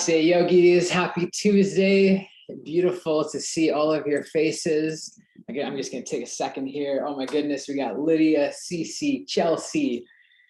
Namaste, yogis. Happy Tuesday. Beautiful to see all of your faces. Again, I'm just going to take a second here. Oh my goodness, we got Lydia, Cece, Chelsea.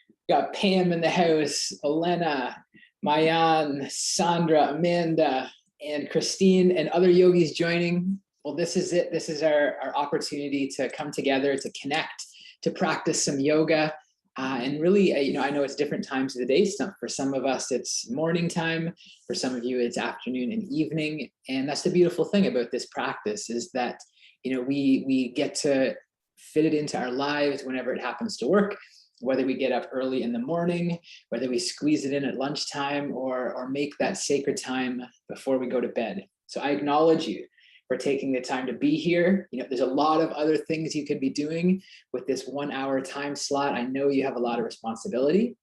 We got Pam in the house, Elena, Mayan, Sandra, Amanda, and Christine, and other yogis joining. Well, this is it. This is our opportunity to come together, to connect, to practice some yoga. And really, I know it's different times of the day. For some of us, it's morning time. For some of you, it's afternoon and evening. And that's the beautiful thing about this practice is that, we get to fit it into our lives whenever it happens to work, whether we get up early in the morning, whether we squeeze it in at lunchtime or make that sacred time before we go to bed. So I acknowledge you for taking the time to be here. There's a lot of other things you could be doing with this 1 hour time slot. I know you have a lot of responsibility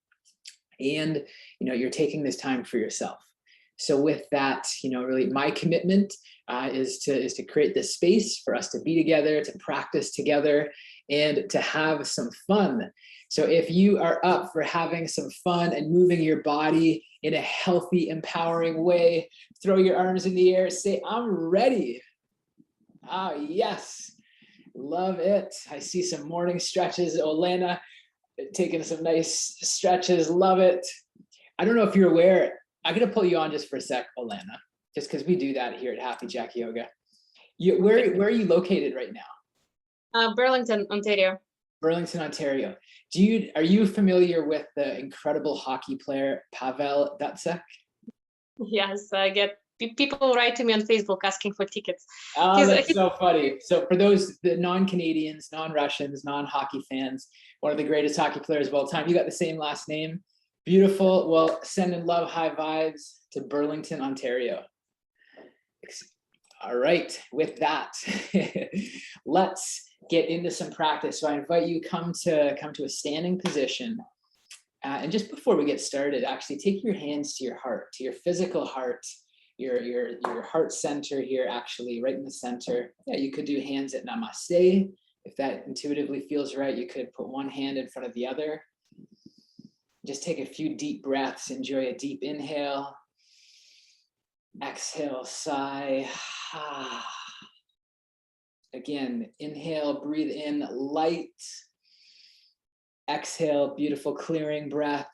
and, you're taking this time for yourself. So with that, really my commitment is to create this space for us to be together, to practice together, and to have some fun. So if you are up for having some fun and moving your body in a healthy, empowering way, throw your arms in the air, say, I'm ready. Ah, yes, love it. I see some morning stretches. Olena taking some nice stretches, love it. I don't know if you're aware, I'm gonna pull you on just for a sec, Olena, just because we do that here at Happy Jack Yoga. Where are you located right now? Burlington, Ontario. Burlington, Ontario. Are you familiar with the incredible hockey player Pavel Datsyuk? Yes, I get people write to me on Facebook asking for tickets. Oh, that's so funny. So for those the non-Canadians, non-Russians, non-hockey fans, one of the greatest hockey players of all time, you got the same last name. Beautiful. Well, sending love, high vibes to Burlington, Ontario. All right, with that, let's get into some practice. So I invite you come to a standing position. And just before we get started, actually take your hands to your heart, to your physical heart, your heart center here, actually right in the center. Yeah, you could do hands at Namaste. If that intuitively feels right, you could put one hand in front of the other. Just take a few deep breaths. Enjoy a deep inhale. Exhale, sigh. Again, inhale, breathe in, light. Exhale, beautiful clearing breath.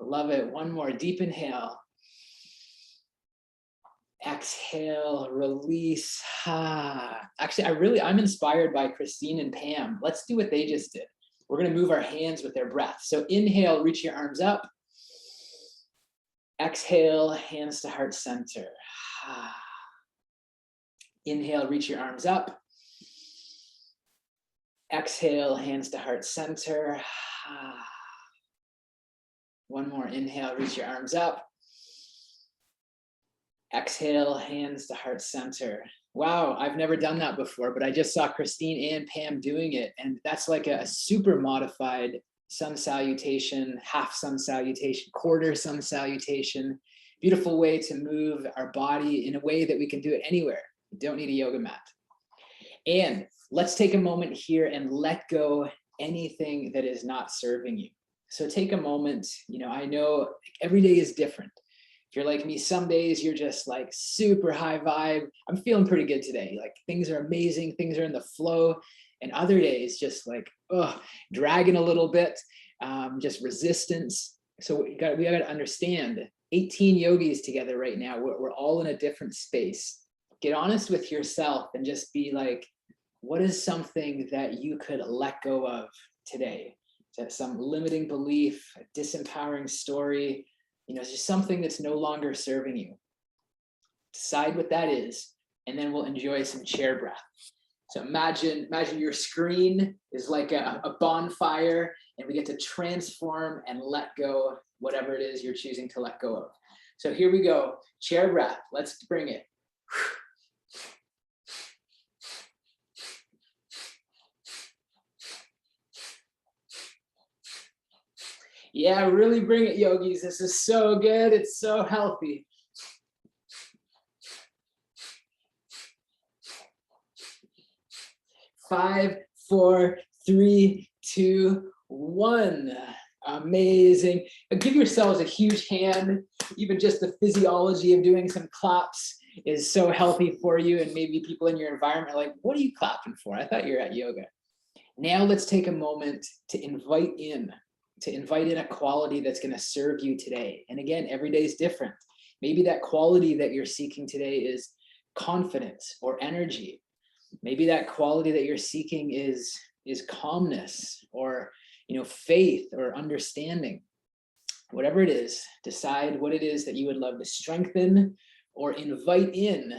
Love it. One more deep inhale. Exhale, release. Actually, I'm inspired by Christine and Pam. Let's do what they just did. We're going to move our hands with their breath. So inhale, reach your arms up. Exhale, hands to heart center. Inhale, reach your arms up. Exhale, hands to heart center. One more inhale, reach your arms up. Exhale, hands to heart center. Wow, I've never done that before, but I just saw Christine and Pam doing it. And that's like a super modified sun salutation, half sun salutation, quarter sun salutation. Beautiful way to move our body in a way that we can do it anywhere. You don't need a yoga mat. And let's take a moment here and let go anything that is not serving you. So take a moment. I know every day is different. If you're like me, some days you're just like super high vibe. I'm feeling pretty good today. Like things are amazing. Things are in the flow. And other days just like, dragging a little bit, just resistance. So we got to understand 18 yogis together right now. We're all in a different space. Get honest with yourself and just be like, what is something that you could let go of today? Is that some limiting belief, a disempowering story? It's just something that's no longer serving you. Decide what that is, and then we'll enjoy some chair breath. So imagine your screen is like a bonfire, and we get to transform and let go whatever it is you're choosing to let go of. So here we go, chair breath. Let's bring it. Yeah, really bring it, yogis. This is so good. It's so healthy. Five, 4, 3, 2, 1. Amazing. Give yourselves a huge hand. Even just the physiology of doing some claps is so healthy for you. And maybe people in your environment are like, what are you clapping for? I thought you were at yoga. Now let's take a moment to invite in a quality that's going to serve you today. And again, every day is different. Maybe that quality that you're seeking today is confidence or energy. Maybe that quality that you're seeking is calmness or faith or understanding. Whatever it is, decide what it is that you would love to strengthen or invite in.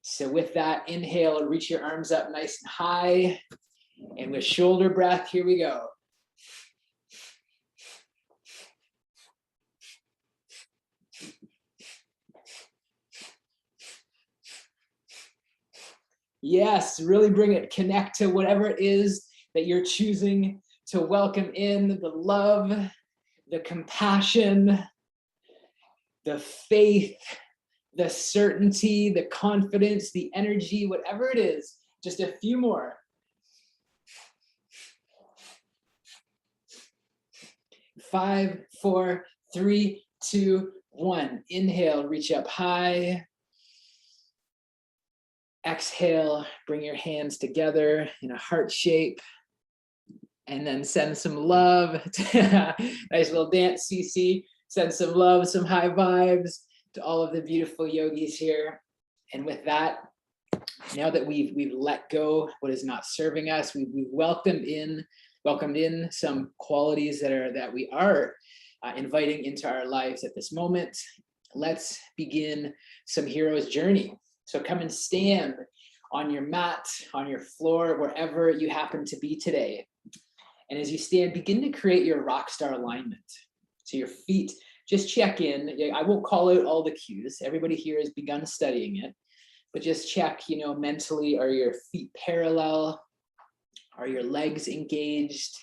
So with that, inhale, reach your arms up nice and high. And with shoulder breath, here we go. Yes, really bring it. Connect to whatever it is that you're choosing to welcome in, the love, the compassion, the faith, the certainty, the confidence, the energy, whatever it is. Just a few more. 5, 4, 3, 2, 1. Inhale, reach up high. Exhale, bring your hands together in a heart shape. And then send some love. Nice little dance, CC. Send some love, some high vibes to all of the beautiful yogis here. And with that, now that we've let go what is not serving us, we've welcomed in some qualities that we are inviting into our lives at this moment. Let's begin some hero's journey. So come and stand on your mat, on your floor, wherever you happen to be today. And as you stand, begin to create your rock star alignment. So your feet, just check in. I won't call out all the cues. Everybody here has begun studying it, but just check, mentally, are your feet parallel? Are your legs engaged?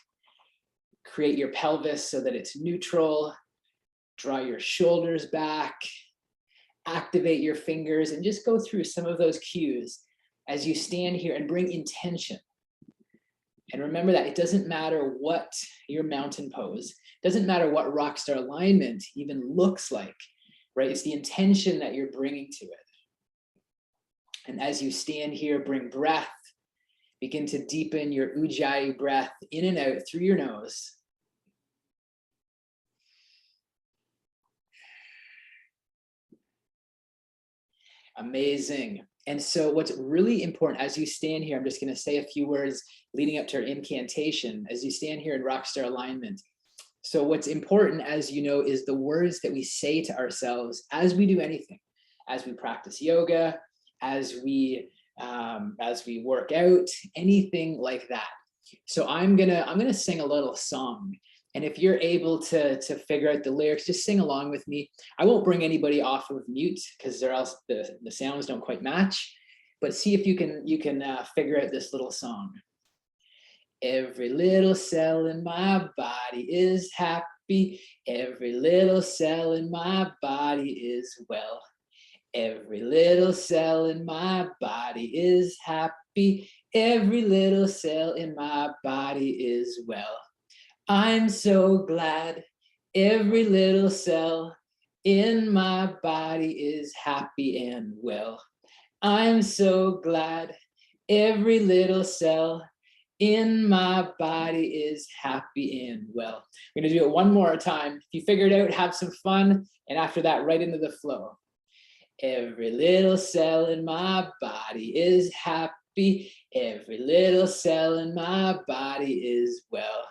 Create your pelvis so that it's neutral. Draw your shoulders back. Activate your fingers and just go through some of those cues as you stand here and bring intention. And remember that it doesn't matter what your mountain pose, doesn't matter what rock star alignment even looks like, right? It's the intention that you're bringing to it. And as you stand here, bring breath, begin to deepen your ujjayi breath in and out through your nose. Amazing. And so what's really important as you stand here, I'm just going to say a few words leading up to our incantation as you stand here in rockstar alignment. So what's important, as you know, is the words that we say to ourselves as we do anything, as we practice yoga, as we work out, anything like that. So I'm gonna sing a little song. And if you're able to figure out the lyrics, just sing along with me. I won't bring anybody off of mute because or else the sounds don't quite match. But see if you can figure out this little song. Every little cell in my body is happy. Every little cell in my body is well. Every little cell in my body is happy. Every little cell in my body is well. I'm so glad every little cell in my body is happy and well. I'm so glad every little cell in my body is happy and well. We're gonna do it one more time. If you figure it out, have some fun. And after that, right into the flow. Every little cell in my body is happy. Every little cell in my body is well.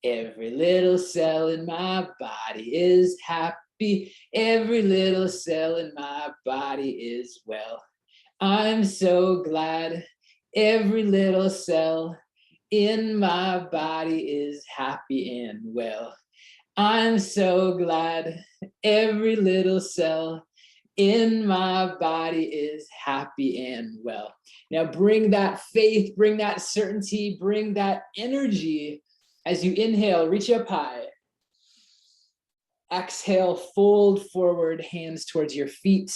Every little cell in my body is happy. Every little cell in my body is well. I'm so glad every little cell in my body is happy and well. I'm so glad every little cell in my body is happy and well. Now bring that faith, bring that certainty, bring that energy. As you inhale, reach up high. Exhale, fold forward, hands towards your feet.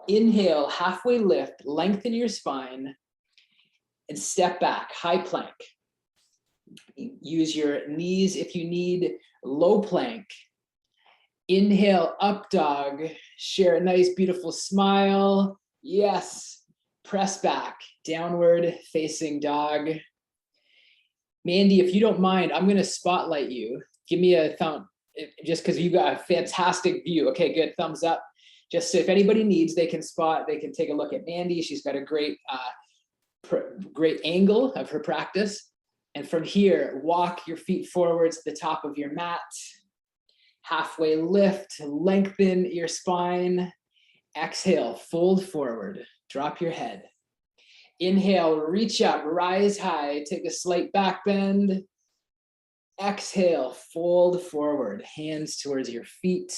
Inhale, halfway lift, lengthen your spine, and step back, high plank. Use your knees if you need. Low plank. Inhale, up dog. Share a nice, beautiful smile. Yes. Press back. Downward facing dog. Mandy, if you don't mind, I'm going to spotlight you. Give me a thumb, just because you got a fantastic view. Okay, good. Thumbs up. Just so if anybody needs, they can take a look at Mandy. She's got a great angle of her practice. And from here, walk your feet forwards to the top of your mat. Halfway lift, lengthen your spine. Exhale, fold forward, drop your head. Inhale, reach up, rise high, take a slight back bend. Exhale, fold forward, hands towards your feet.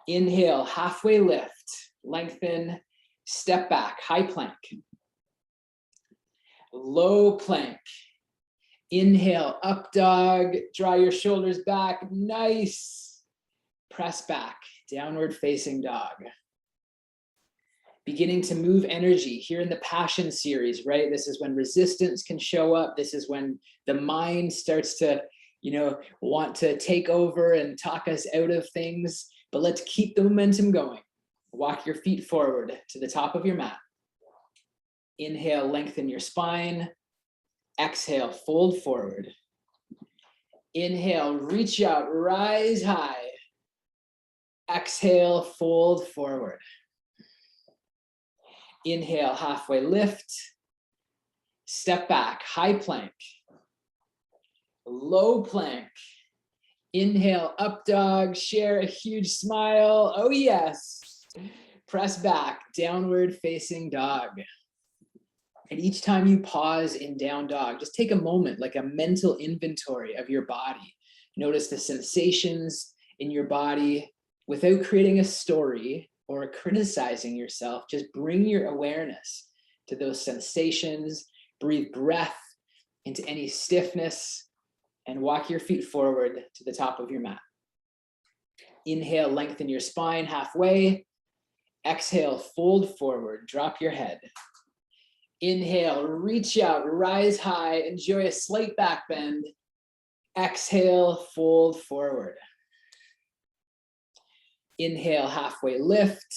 Inhale, halfway lift, lengthen, step back, high plank. Low plank. Inhale, up dog, draw your shoulders back, nice. Press back, downward facing dog. Beginning to move energy here in the passion series, right? This is when resistance can show up. This is when the mind starts to, want to take over and talk us out of things, but let's keep the momentum going. Walk your feet forward to the top of your mat. Inhale, lengthen your spine. Exhale, fold forward. Inhale, reach out, rise high. Exhale, fold forward. Inhale, halfway lift. Step back, high plank. Low plank. Inhale, up dog, share a huge smile. Oh yes. Press back, downward facing dog. And each time you pause in down dog, just take a moment, like a mental inventory of your body. Notice the sensations in your body without creating a story or criticizing yourself. Just bring your awareness to those sensations. Breathe breath into any stiffness and walk your feet forward to the top of your mat. Inhale, lengthen your spine halfway. Exhale, fold forward, drop your head. Inhale, reach out, rise high, enjoy a slight back bend. Exhale, fold forward. Inhale, halfway lift,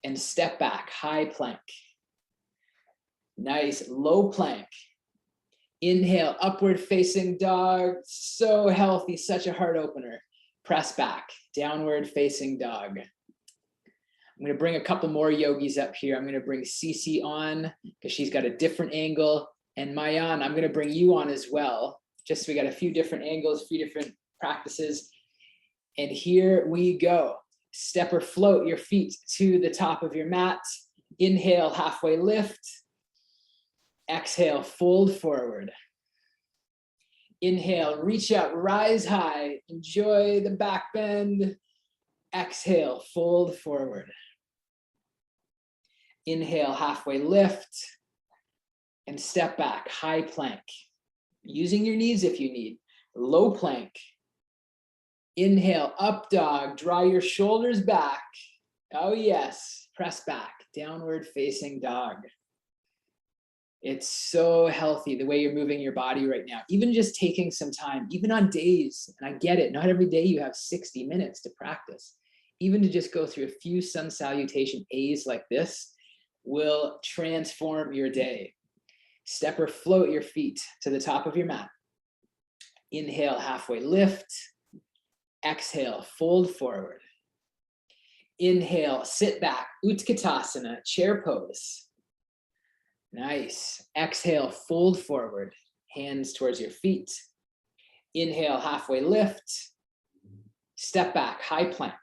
and step back, high plank. Nice, low plank. Inhale, upward facing dog, so healthy, such a heart opener. Press back, downward facing dog. I'm going to bring a couple more yogis up here. I'm going to bring Cece on because she's got a different angle. And Mayan, I'm going to bring you on as well. Just so we got a few different angles, a few different practices. And here we go. Step or float your feet to the top of your mat. Inhale, halfway lift. Exhale, fold forward. Inhale, reach up, rise high. Enjoy the back bend. Exhale, fold forward. Inhale, halfway lift, and step back, high plank. Using your knees if you need. Low plank. Inhale, up dog, draw your shoulders back. Oh yes, press back, downward facing dog. It's so healthy the way you're moving your body right now. Even just taking some time, even on days, and I get it, not every day you have 60 minutes to practice. Even to just go through a few sun salutation A's like this will transform your day. Step or float your feet to the top of your mat. Inhale, halfway lift. Exhale, fold forward. Inhale, sit back, Utkatasana, chair pose. Nice. Exhale, fold forward, hands towards your feet. Inhale, halfway lift. Step back, high plank.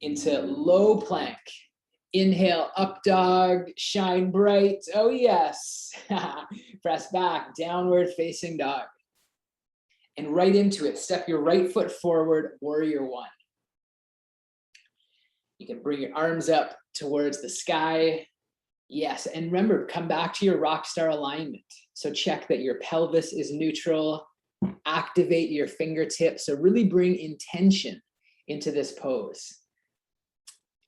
Into low plank. Inhale, up dog, shine bright. Oh yes. Press back, downward facing dog. And right into it, step your right foot forward, warrior one. You can bring your arms up towards the sky. Yes, and remember, come back to your rock star alignment. So check that your pelvis is neutral, activate your fingertips. So really bring intention into this pose.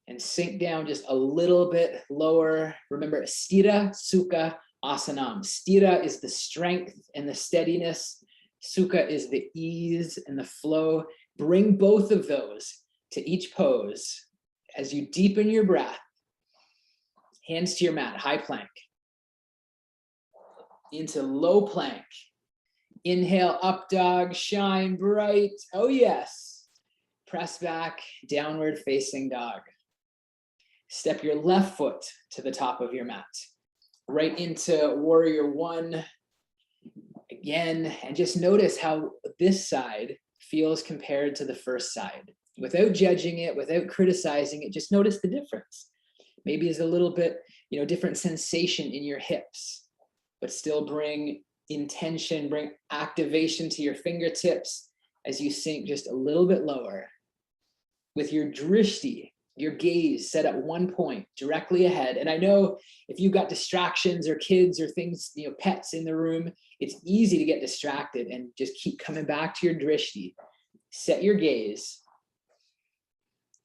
And sink down just a little bit lower. Remember, Stira, Sukha, Asanam. Stira is the strength and the steadiness. Sukha is the ease and the flow. Bring both of those to each pose as you deepen your breath. Hands to your mat, high plank. Into low plank. Inhale, up dog, shine bright. Oh yes. Press back, downward facing dog. Step your left foot to the top of your mat. Right into warrior one. Again, and just notice how this side feels compared to the first side. Without judging it, without criticizing it, just notice the difference. Maybe it's a little bit, different sensation in your hips, but still bring intention, bring activation to your fingertips as you sink just a little bit lower. With your drishti, your gaze set at one point directly ahead. And I know if you've got distractions or kids or things, pets in the room, it's easy to get distracted and just keep coming back to your drishti. Set your gaze,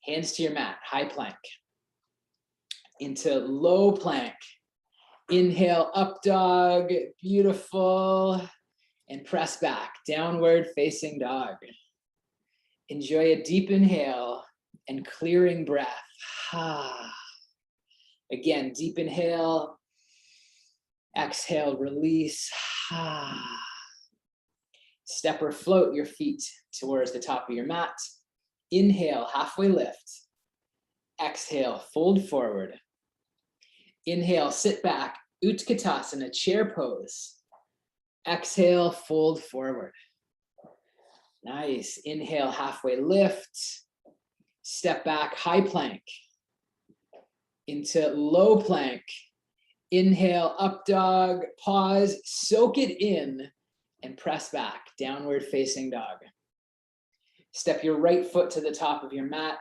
hands to your mat, high plank. Into low plank. Inhale, up dog, beautiful. And press back, downward facing dog. Enjoy a deep inhale and clearing breath. Again, deep inhale. Exhale, release. Step or float your feet towards the top of your mat. Inhale, halfway lift. Exhale, fold forward. Inhale, sit back, Utkatasana, chair pose. Exhale, fold forward. Nice. Inhale, halfway lift. Step back, high plank. Into low plank. Inhale, up dog, pause, soak it in, and press back, downward facing dog. Step your right foot to the top of your mat.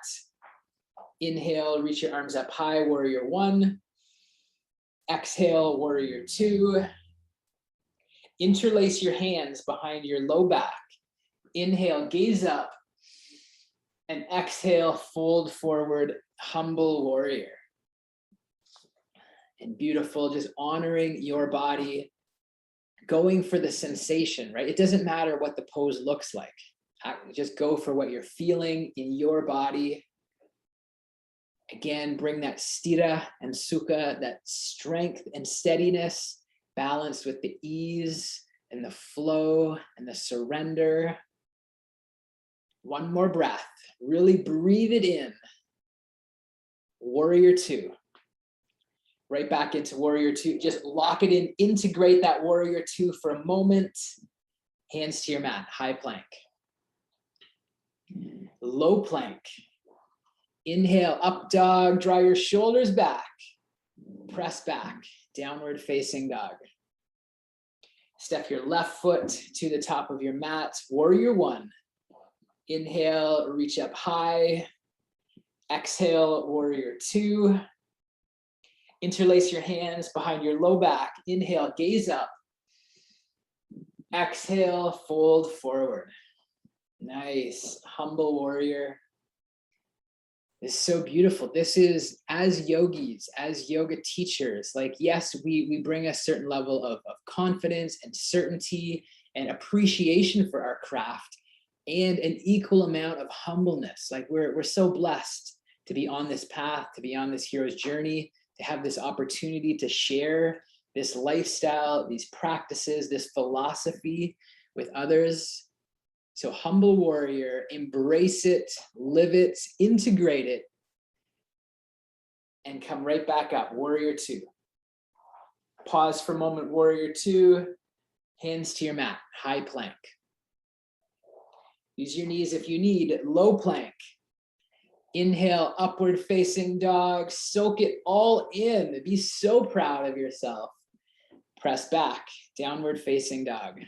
Inhale, reach your arms up high, warrior one. Exhale, warrior two. Interlace your hands behind your low back. Inhale, gaze up. And exhale, fold forward, humble warrior. And beautiful, just honoring your body, going for the sensation, right? It doesn't matter what the pose looks like. Just go for what you're feeling in your body. Again, bring that stira and sukha, that strength and steadiness, balanced with the ease and the flow and the surrender. One more breath. Really breathe it in. Warrior two. Right back into warrior two. Just lock it in. Integrate that warrior two for a moment. Hands to your mat. High plank. Low plank. Inhale, up dog. Draw your shoulders back. Press back. Downward facing dog. Step your left foot to the top of your mat. Warrior one. Inhale, reach up high. Exhale, warrior two. Interlace your hands behind your low back. Inhale, gaze up. Exhale, fold forward. Nice, humble warrior. This is so beautiful. This is, as yogis, as yoga teachers, like, yes, we bring a certain level of confidence and certainty and appreciation for our craft, and an equal amount of humbleness. Like, we're so blessed to be on this path, to be on this hero's journey, to have this opportunity to share this lifestyle, these practices, this philosophy with others. So humble warrior, embrace it, live it, integrate it, and come right back up, warrior two. Pause for a moment, warrior two, hands to your mat, high plank. Use your knees if you need, low plank. Inhale, upward facing dog, soak it all in. Be so proud of yourself. Press back, downward facing dog.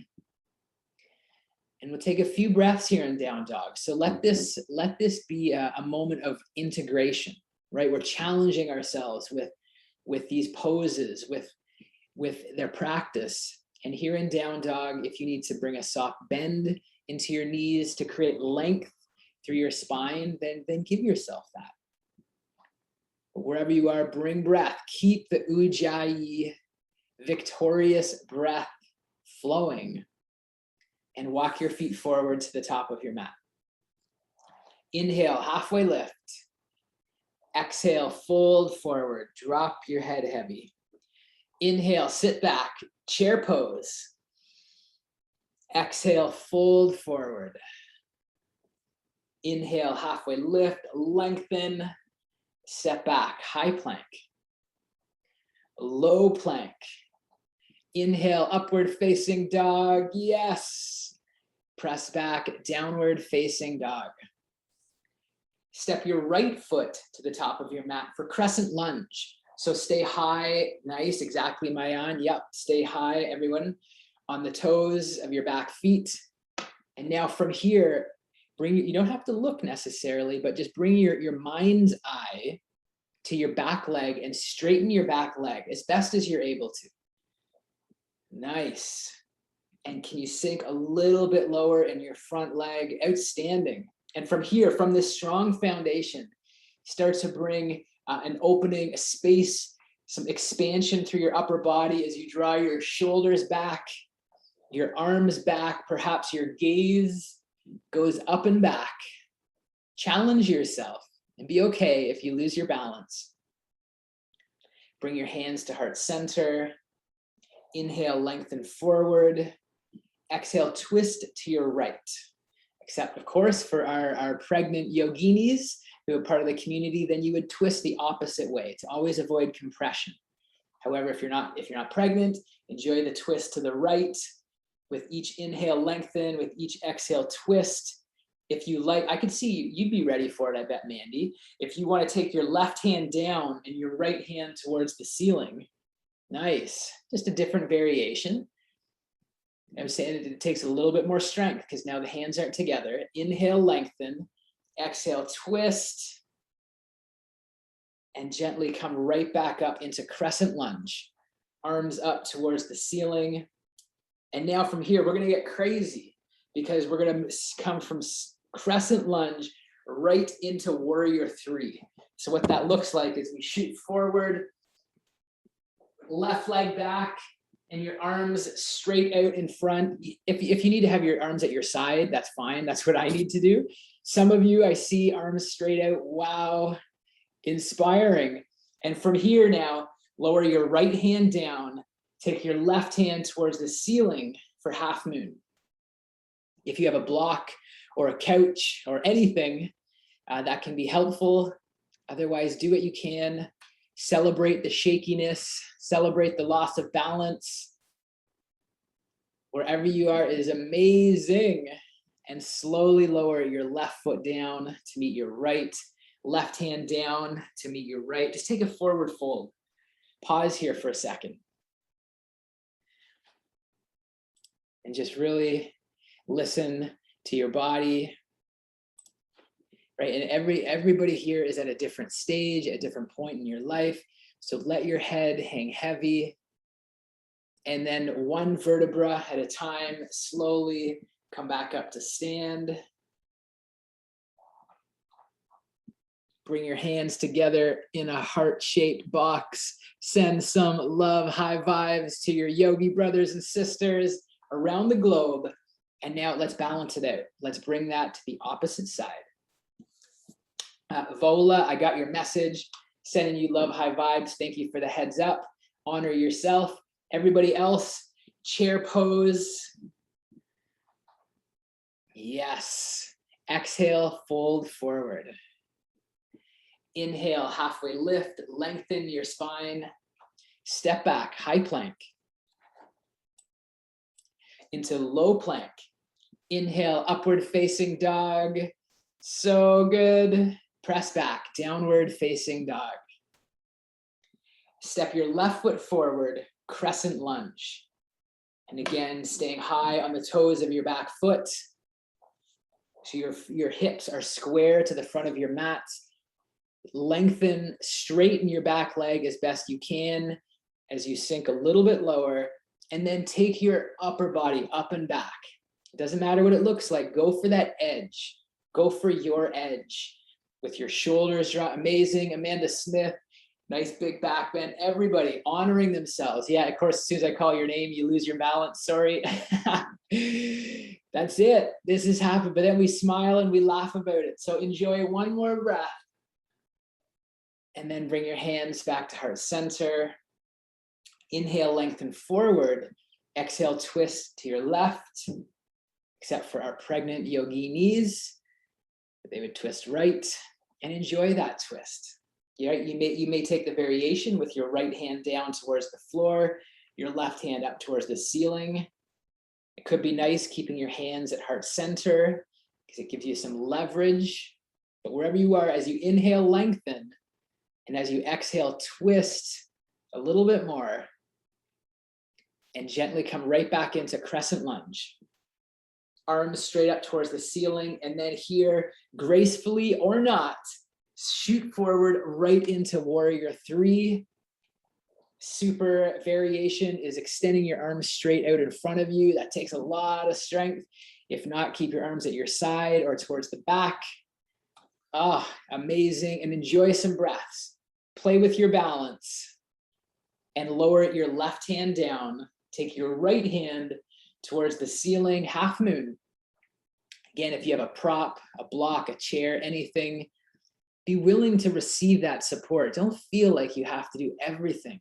And we'll take a few breaths here in down dog. So let this be a moment of integration, right? We're challenging ourselves with these poses, with their practice. And here in down dog, if you need to bring a soft bend into your knees to create length through your spine, then give yourself that. But wherever you are, bring breath. Keep the ujjayi victorious breath flowing, and walk your feet forward to the top of your mat. Inhale, halfway lift. Exhale, fold forward, drop your head heavy. Inhale, sit back, chair pose. Exhale, fold forward. Inhale, halfway lift, lengthen, step back, high plank. Low plank. Inhale, upward facing dog, yes. Press back, downward facing dog. Step your right foot to the top of your mat for crescent lunge. So stay high, nice, exactly, Mayan. Yep, stay high, everyone, on the toes of your back feet. And now from here, you don't have to look necessarily, but just bring your mind's eye to your back leg and straighten your back leg as best as you're able to. Nice. And can you sink a little bit lower in your front leg? Outstanding. And from here, from this strong foundation, start to bring an opening, a space, some expansion through your upper body as you draw your shoulders back, your arms back, perhaps your gaze goes up and back. Challenge yourself and be okay if you lose your balance. Bring your hands to heart center. Inhale, lengthen forward. Exhale, twist to your right. Except, of course, for our pregnant yoginis who are part of the community, then you would twist the opposite way to always avoid compression. However, if you're not pregnant, enjoy the twist to the right. With each inhale, lengthen. With each exhale, twist. If you like, I could see you'd be ready for it, I bet, Mandy. If you want to take your left hand down and your right hand towards the ceiling, nice. Just a different variation. I'm saying it takes a little bit more strength because now the hands aren't together. Inhale, lengthen. Exhale, twist. And gently come right back up into crescent lunge. Arms up towards the ceiling. And now from here, we're going to get crazy because we're going to come from crescent lunge right into warrior three. So what that looks like is we shoot forward, left leg back, and your arms straight out in front. If you need to have your arms at your side, that's fine. That's what I need to do. Some of you, I see arms straight out. Wow, inspiring. And from here now, lower your right hand down. Take your left hand towards the ceiling for half moon. If you have a block or a couch or anything, that can be helpful. Otherwise, do what you can. Celebrate the shakiness, celebrate the loss of balance. Wherever you are is amazing. And slowly lower your left foot down to meet your right, left hand down to meet your right. Just take a forward fold. Pause here for a second. And just really listen to your body. Right, and everybody here is at a different stage, at a different point in your life. So let your head hang heavy. And then one vertebra at a time, slowly come back up to stand. Bring your hands together in a heart-shaped box. Send some love, high vibes to your yogi brothers and sisters around the globe. And now let's balance it out. Let's bring that to the opposite side. Vola, I got your message. Sending you love, high vibes. Thank you for the heads up. Honor yourself. Everybody else, chair pose. Yes. Exhale, fold forward. Inhale, halfway lift, lengthen your spine. Step back, high plank. Into low plank. Inhale, upward facing dog. So good. Press back, downward facing dog. Step your left foot forward, crescent lunge. And again, staying high on the toes of your back foot. So your hips are square to the front of your mat. Lengthen, straighten your back leg as best you can as you sink a little bit lower. And then take your upper body up and back. It doesn't matter what it looks like. Go for that edge. Go for your edge. With your shoulders drawn. Amazing. Amanda Smith, Nice big back bend. Everybody honoring themselves. Yeah, of course, as soon as I call your name, you lose your balance. Sorry. That's it. This has happened. But then we smile and we laugh about it. So enjoy one more breath. And then bring your hands back to heart center. Inhale, lengthen forward. Exhale, twist to your left. Except for our pregnant yoginis, they would twist right, and enjoy that twist. Yeah, you may take the variation with your right hand down towards the floor, your left hand up towards the ceiling. It could be nice keeping your hands at heart center because it gives you some leverage. But wherever you are, as you inhale, lengthen, and as you exhale, twist a little bit more, and gently come right back into crescent lunge. Arms straight up towards the ceiling, and then here, gracefully or not, shoot forward right into warrior three. Super variation is extending your arms straight out in front of you. That takes a lot of strength. If not, keep your arms at your side or towards the back. Ah, amazing. And enjoy some breaths. Play with your balance and lower your left hand down. Take your right hand towards the ceiling, half moon. Again, if you have a prop, a block, a chair, anything, be willing to receive that support. Don't feel like you have to do everything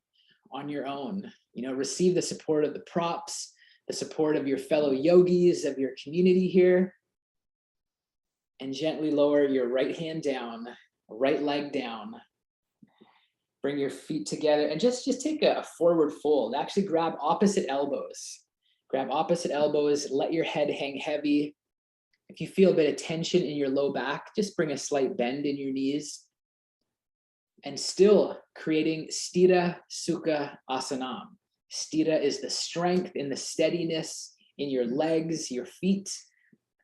on your own. You know, receive the support of the props, the support of your fellow yogis, of your community here. And gently lower your right hand down, right leg down. Bring your feet together and just take a forward fold. Actually grab opposite elbows. Grab opposite elbows, let your head hang heavy. If you feel a bit of tension in your low back, just bring a slight bend in your knees. And still creating Sthira Sukha Asanam. Sthira is the strength and the steadiness in your legs, your feet.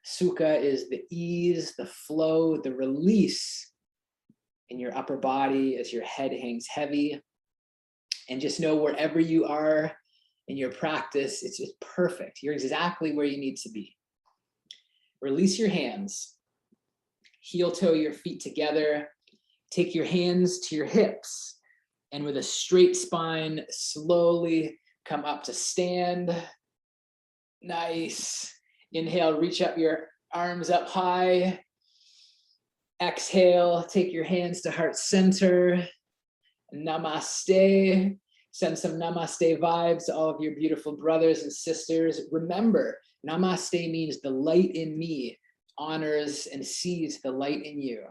Sukha is the ease, the flow, the release in your upper body as your head hangs heavy. And just know wherever you are in your practice, it's just perfect. You're exactly where you need to be. Release your hands. Heel toe your feet together. Take your hands to your hips. And with a straight spine, slowly come up to stand. Nice. Inhale, reach up your arms up high. Exhale, take your hands to heart center. Namaste. Send some namaste vibes to all of your beautiful brothers and sisters. Remember, namaste means the light in me honors and sees the light in you.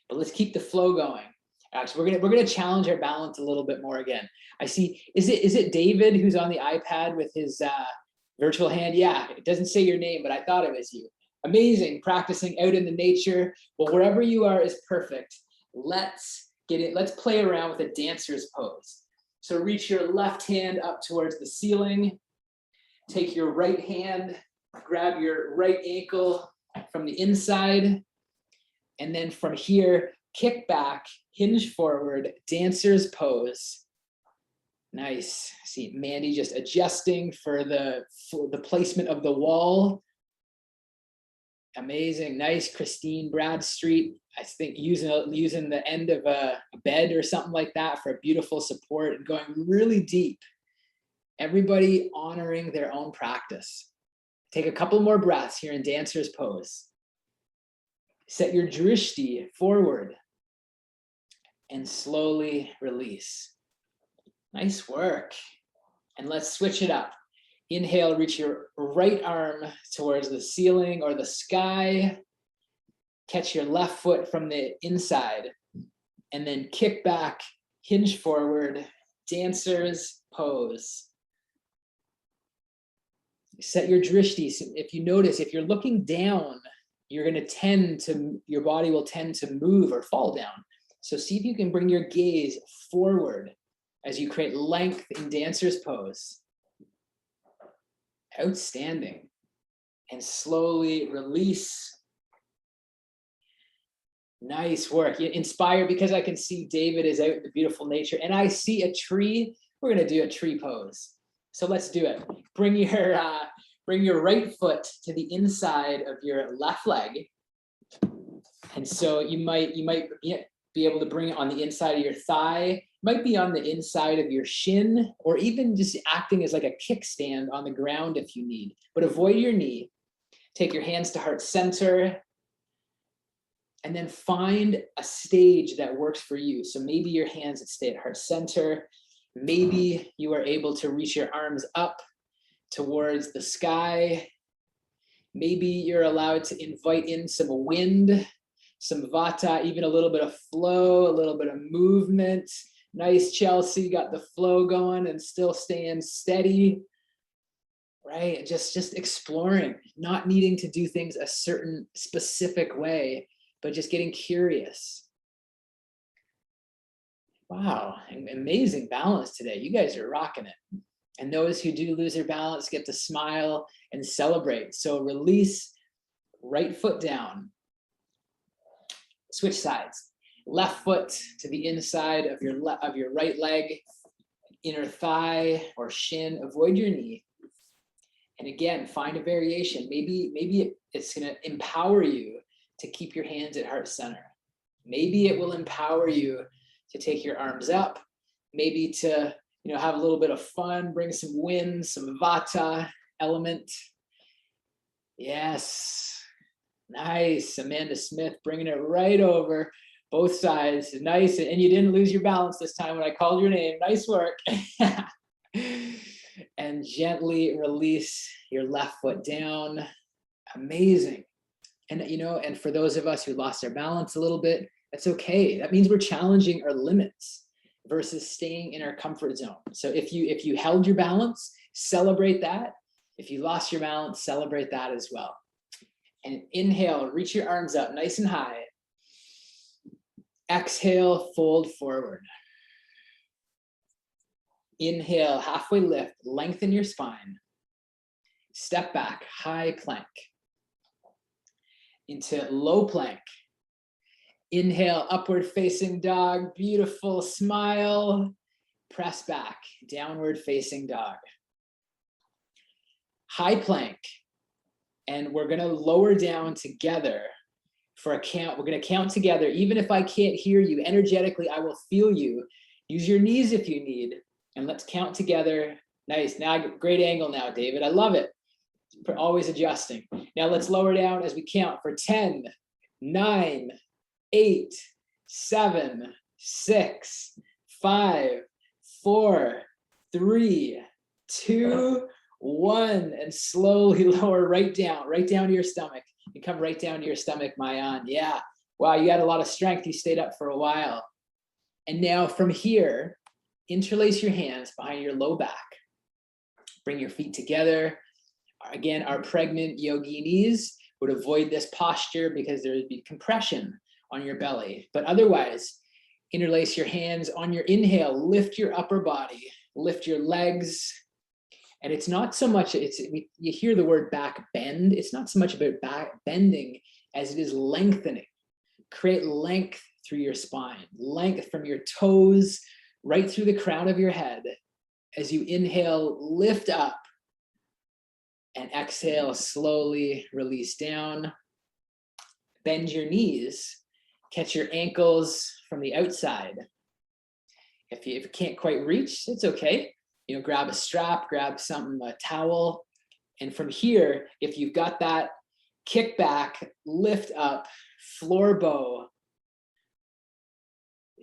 But let's keep the flow going. Actually, we're gonna challenge our balance a little bit more again. I see, is it David who's on the iPad with his virtual hand? Yeah, it doesn't say your name, but I thought it was you. Amazing, practicing out in the nature. Well, wherever you are is perfect. Let's get it. Let's play around with a dancer's pose. So reach your left hand up towards the ceiling. Take your right hand, grab your right ankle from the inside. And then from here, kick back, hinge forward, dancer's pose. Nice. See Mandy just adjusting for the placement of the wall. Amazing. Nice. Christine Bradstreet, I think using the end of a bed or something like that for a beautiful support and going really deep. Everybody honoring their own practice. Take a couple more breaths here in dancer's pose. Set your drishti forward and slowly release. Nice work. And let's switch it up. Inhale, reach your right arm towards the ceiling or the sky. Catch your left foot from the inside. And then kick back, hinge forward, dancer's pose. Set your drishti. So if you notice, if you're looking down, you're going to your body will tend to move or fall down. So see if you can bring your gaze forward as you create length in dancer's pose. Outstanding. And slowly release. Nice work. You inspire because I can see David is out in the beautiful nature and I see a tree. We're going to do a tree pose. So let's do it. Bring your right foot to the inside of your left leg. And so you might be be able to bring it on the inside of your thigh, might be on the inside of your shin, or even just acting as like a kickstand on the ground if you need. But avoid your knee. Take your hands to heart center, and then find a stage that works for you. So maybe your hands that stay at heart center. Maybe you are able to reach your arms up towards the sky. Maybe you're allowed to invite in some wind, some vata, even a little bit of flow, a little bit of movement. Nice, Chelsea, got the flow going and still staying steady, right? Just exploring, not needing to do things a certain specific way, but just getting curious. Wow, amazing balance today. You guys are rocking it. And those who do lose their balance get to smile and celebrate. So release, right foot down. Switch sides. Left foot to the inside of your right leg, inner thigh or shin. Avoid your knee. And again, find a variation. Maybe it's going to empower you to keep your hands at heart center. Maybe it will empower you to take your arms up. Maybe to have a little bit of fun, bring some wind, some vata element. Yes, nice. Amanda Smith bringing it right over both sides. Nice, and you didn't lose your balance this time when I called your name. Nice work. And gently release your left foot down. Amazing. And for those of us who lost our balance a little bit, that's okay. That means we're challenging our limits versus staying in our comfort zone. So if you held your balance, celebrate that. If you lost your balance, celebrate that as well. And inhale, reach your arms up nice and high. Exhale, fold forward. Inhale, halfway lift, lengthen your spine. Step back, high plank. Into low plank. Inhale, upward facing dog, beautiful smile. Press back, downward facing dog. High plank. And we're gonna lower down together for a count. We're gonna count together. Even if I can't hear you, energetically, I will feel you. Use your knees if you need. And let's count together. Nice, now great angle now, David, I love it. For always adjusting. Now let's lower down as we count for 10, 9, 8, 7, 6, 5, 4, 3, 2, 1, and slowly lower right down to your stomach. You come right down to your stomach, Mayan. Yeah. Wow, you got a lot of strength. You stayed up for a while. And now from here, interlace your hands behind your low back. Bring your feet together. Again, our pregnant yoginis would avoid this posture because there would be compression on your belly. But otherwise, interlace your hands. On your inhale, lift your upper body, lift your legs. And it's not so much, you hear the word back bend. It's not so much about back bending as it is lengthening. Create length through your spine, length from your toes right through the crown of your head. As you inhale, lift up. And exhale, slowly release down. Bend your knees. Catch your ankles from the outside. If you can't quite reach, it's okay. Grab a strap, grab something, a towel. And from here, if you've got that, kick back, lift up, floor bow.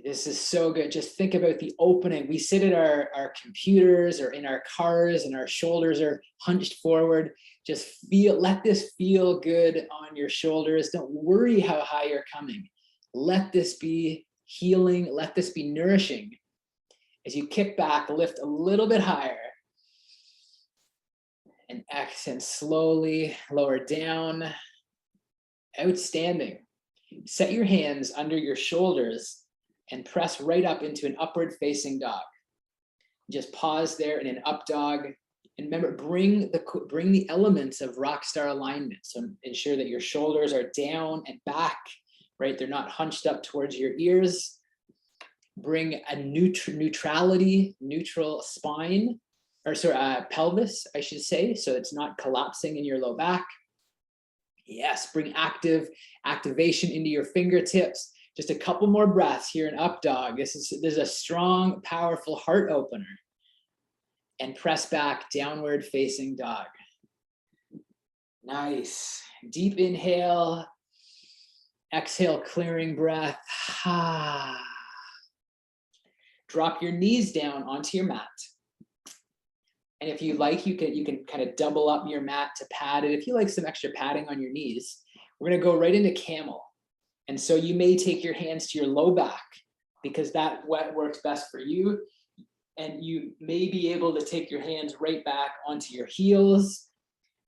This is so good. Just think about the opening. We sit at our computers or in our cars and our shoulders are hunched forward. Just let this feel good on your shoulders. Don't worry how high you're coming. Let this be healing. Let this be nourishing. As you kick back, lift a little bit higher. And exhale, slowly lower down. Outstanding. Set your hands under your shoulders and press right up into an upward facing dog. Just pause there in an up dog. And remember, bring the elements of rock star alignment. So ensure that your shoulders are down and back, right? They're not hunched up towards your ears. Bring a neutral spine, pelvis, I should say. So it's not collapsing in your low back. Yes, bring activation into your fingertips. Just a couple more breaths here in up dog. This is a strong, powerful heart opener. And press back, downward facing dog. Nice. Deep inhale. Exhale, clearing breath. Drop your knees down onto your mat. And if you like, you can kind of double up your mat to pad it. If you like some extra padding on your knees, we're going to go right into camel. And so you may take your hands to your low back because that works best for you. And you may be able to take your hands right back onto your heels.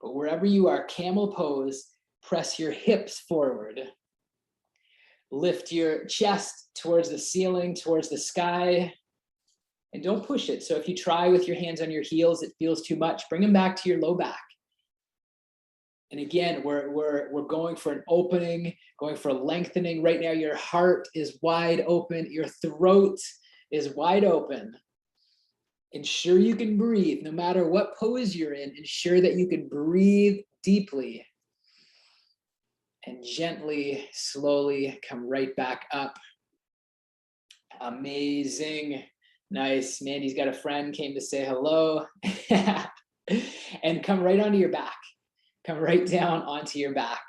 But wherever you are, camel pose, press your hips forward. Lift your chest towards the ceiling, towards the sky. And don't push it. So if you try with your hands on your heels, it feels too much, bring them back to your low back. And again, we're going for an opening, going for a lengthening. Right now, your heart is wide open. Your throat is wide open. Ensure you can breathe. No matter what pose you're in, ensure that you can breathe deeply. And gently, slowly come right back up. Amazing. Nice. Mandy's got a friend, came to say hello. And come right onto your back. Come right down onto your back.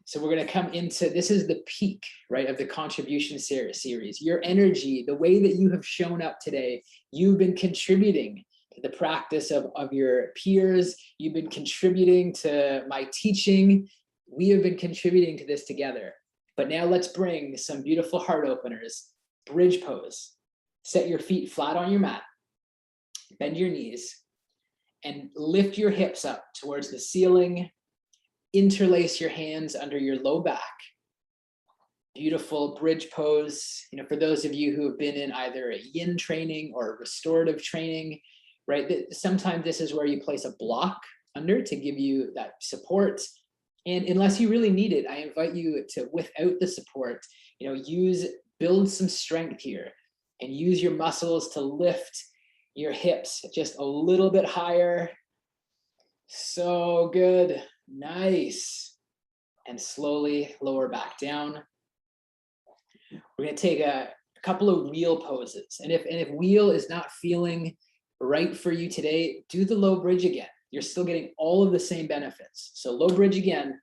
So we're going to come into, this is the peak, right, of the contribution series. Your energy, the way that you have shown up today, you've been contributing to the practice of your peers. You've been contributing to my teaching. We have been contributing to this together. But now let's bring some beautiful heart openers. Bridge pose. Set your feet flat on your mat. Bend your knees. And lift your hips up towards the ceiling. Interlace your hands under your low back. Beautiful bridge pose. You know, for those of you who have been in either a yin training or restorative training, right? Sometimes this is where you place a block under to give you that support. And unless you really need it, I invite you to, without the support, you know, build some strength here and use your muscles to lift your hips just a little bit higher. So good. Nice. And slowly lower back down. We're going to take a couple of wheel poses. And if wheel is not feeling right for you today, do the low bridge again. You're still getting all of the same benefits. So low bridge again,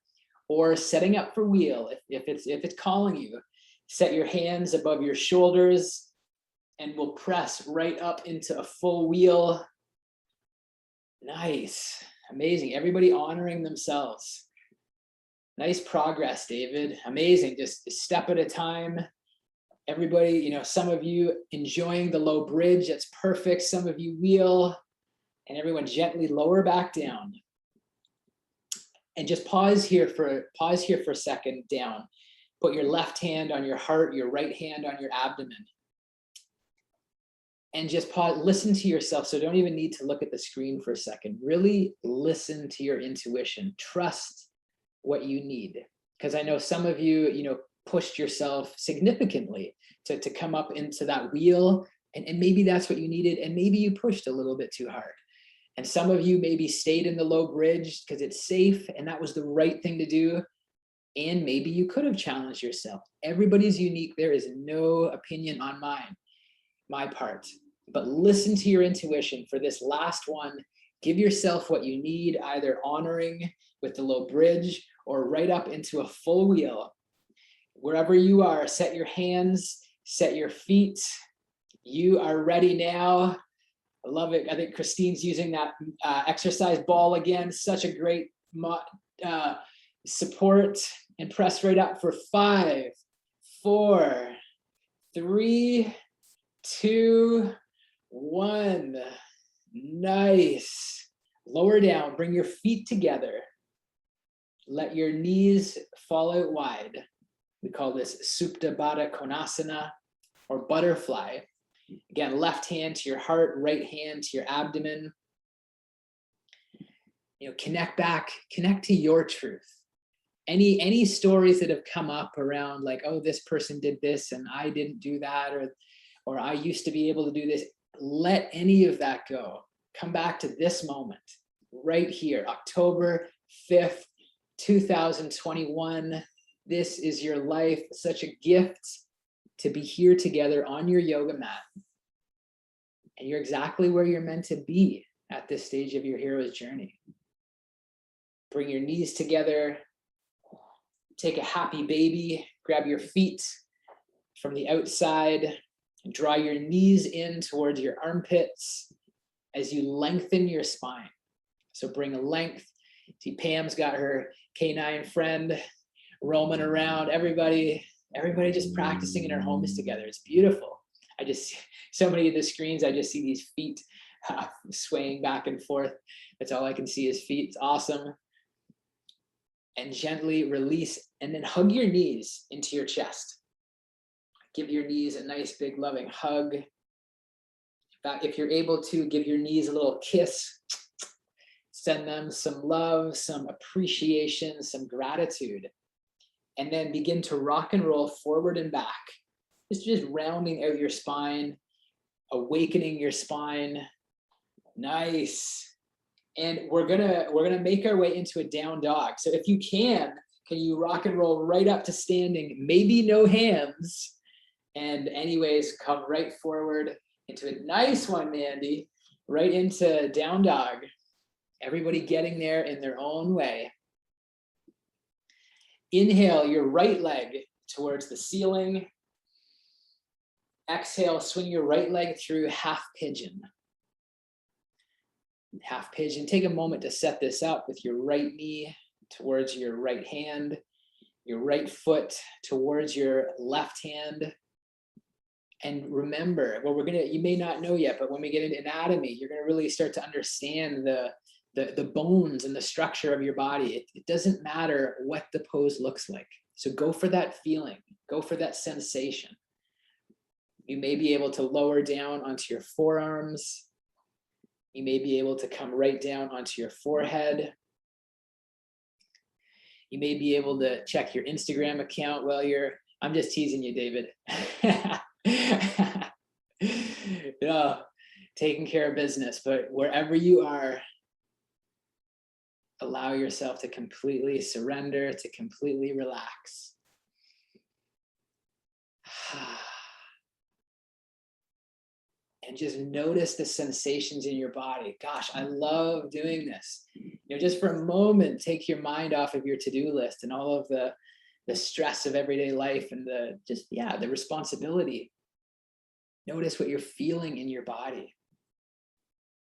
or setting up for wheel. If it's calling you, set your hands above your shoulders and we'll press right up into a full wheel. Nice. Amazing. Everybody honoring themselves. Nice progress, David. Amazing. Just a step at a time. Everybody, you know, some of you enjoying the low bridge. That's perfect. Some of you wheel. And everyone gently lower back down. And just pause here for a second down. Put your left hand on your heart, your right hand on your abdomen. And just pause, listen to yourself. So don't even need to look at the screen for a second. Really listen to your intuition. Trust what you need. Because I know some of you, you know, pushed yourself significantly to come up into that wheel. And maybe that's what you needed. And maybe you pushed a little bit too hard. And some of you maybe stayed in the low bridge because it's safe and that was the right thing to do. And maybe you could have challenged yourself. Everybody's unique. There is no opinion on my part, but listen to your intuition for this last one. Give yourself what you need, either honoring with the low bridge or right up into a full wheel. Wherever you are, set your hands, set your feet. You are ready now. I love it. I think Christine's using that exercise ball again. Such a great support, and press right up for 5, 4, 3, 2, 1. Nice. Lower down, bring your feet together. Let your knees fall out wide. We call this Supta Baddha Konasana or butterfly. Again, left hand to your heart, right hand to your abdomen. You know, connect back, connect to your truth. Any stories that have come up around like, oh, this person did this and I didn't do that, or I used to be able to do this. Let any of that go. Come back to this moment right here, October 5th, 2021. This is your life, such a gift to be here together on your yoga mat. And you're exactly where you're meant to be at this stage of your hero's journey. Bring your knees together, take a happy baby, grab your feet from the outside, and draw your knees in towards your armpits as you lengthen your spine. So bring a length. See, Pam's got her canine friend roaming around. Everybody just practicing in our homes together. It's beautiful. So many of the screens, I just see these feet swaying back and forth. That's all I can see is feet. It's awesome. And gently release, and then hug your knees into your chest. Give your knees a nice, big, loving hug. In fact, if you're able to, give your knees a little kiss. Send them some love, some appreciation, some gratitude. And then begin to rock and roll forward and back. Just rounding out your spine, awakening your spine. Nice. And we're gonna make our way into a down dog. So if you can you rock and roll right up to standing, maybe no hands. And anyways, come right forward into a nice one, Mandy, right into down dog. Everybody getting there in their own way. Inhale your right leg towards the ceiling. Exhale, swing your right leg through half pigeon. Half pigeon. Take a moment to set this up with your right knee towards your right hand, your right foot towards your left hand. And remember, well, you may not know yet, but when we get into anatomy, you're going to really start to understand the bones and the structure of your body. It doesn't matter what the pose looks like. So go for that feeling, go for that sensation. You may be able to lower down onto your forearms. You may be able to come right down onto your forehead. You may be able to check your Instagram account while I'm just teasing you, David. No, taking care of business, but wherever you are, allow yourself to completely surrender, to completely relax. And just notice the sensations in your body. Gosh, I love doing this. Just for a moment, take your mind off of your to-do list and all of the stress of everyday life and the responsibility. Notice what you're feeling in your body.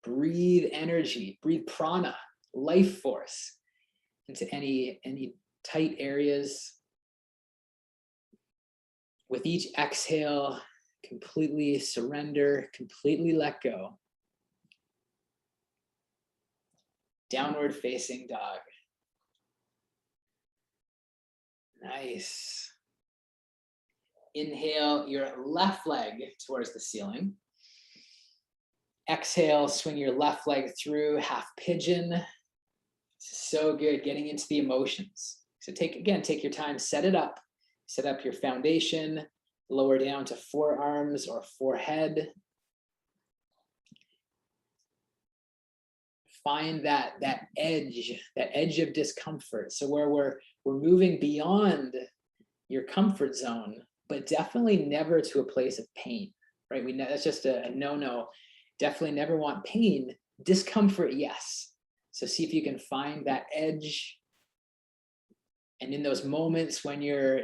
Breathe energy, breathe prana, life force into any tight areas. With each exhale, completely surrender, completely let go. Downward facing dog. Nice. Inhale your left leg towards the ceiling. Exhale, swing your left leg through half pigeon. So good, getting into the emotions. So take your time, set it up. Set up your foundation, lower down to forearms or forehead. Find that edge of discomfort. So where we're moving beyond your comfort zone, but definitely never to a place of pain, right? That's just a no-no. Definitely never want pain. Discomfort, yes. So see if you can find that edge. And in those moments when your